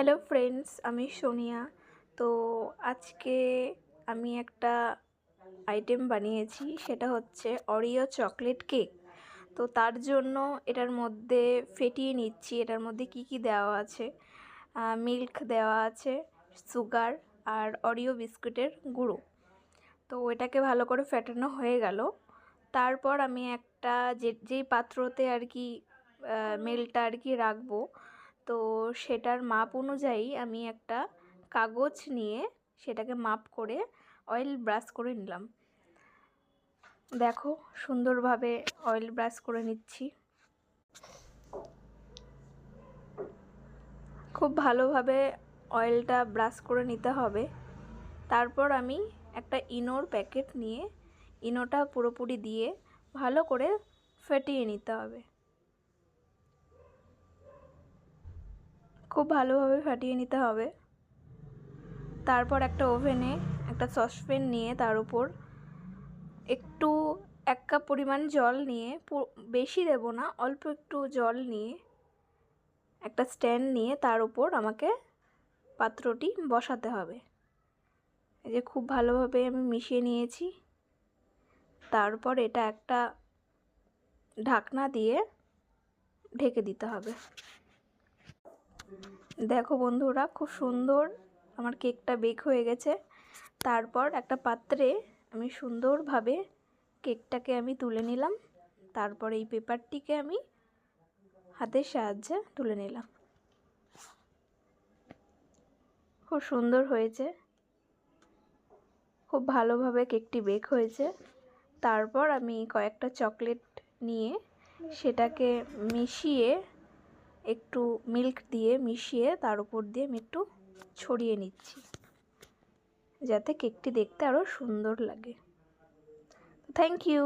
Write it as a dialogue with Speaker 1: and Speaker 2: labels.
Speaker 1: Hello friends, আমি সোনিয়া। তো আজকে আমি একটা আইটেম বানিয়েছি, সেটা হচ্ছে অরিও চকলেট কেক। তো তার জন্য এটার মধ্যে ফেটিয়ে নিচ্ছি। এটার মধ্যে কি কি দেওয়া আছে, মিল্ক দেওয়া আছে, সুগার আর অরিও বিস্কুটের গুঁড়ো। তো এটাকে ভালো করে ফেটানো হয়ে গেল। তারপর আমি একটা যেই পাত্রতে আর কি মেলটা আর কি রাখবো, তো সেটার মাপ অনুযায়ী আমি একটা কাগজ নিয়ে সেটাকে মাপ করে অয়েল ব্রাশ করে নিলাম। দেখো, সুন্দরভাবে অয়েল ব্রাশ করে নিচ্ছি। খুব ভালোভাবে অয়েলটা ব্রাশ করে নিতে হবে। তারপর আমি একটা ইনোর প্যাকেট নিয়ে ইনোটা পুরোপুরি দিয়ে ভালো করে ফেটিয়ে নিতে হবে। খুব ভালোভাবে ফাটিয়ে নিতে হবে। তারপর একটা ওভেনে একটা সসপ্যান নিয়ে তার উপর একটু 1 কাপ পরিমাণ জল নিয়ে, বেশি দেব না, অল্প একটু জল নিয়ে একটা স্ট্যান্ড নিয়ে তার উপর আমাকে পাত্রটি বসাতে হবে। এই যে খুব ভালোভাবে আমি মিশিয়ে নিয়েছি। তারপর এটা একটা ঢাকনা দিয়ে ঢেকে দিতে হবে। দেখো বন্ধুরা, খুব সুন্দর আমার কেকটা বেক হয়ে গেছে। তারপর একটা পাত্রে আমি সুন্দরভাবে কেকটাকে আমি তুলে নিলাম। তারপর এই পেপারটিকে আমি হাতের সাহায্যে তুলে নিলাম। খুব সুন্দর হয়েছে, খুব ভালোভাবে কেকটি বেক হয়েছে। তারপর আমি কয়েকটা চকলেট নিয়ে সেটাকে মিশিয়ে, একটু মিল্ক দিয়ে মিশিয়ে তার উপর দিয়ে আমি একটু ছড়িয়ে নিচ্ছি, যাতে কেকটি দেখতে আরও সুন্দর লাগে। Thank you.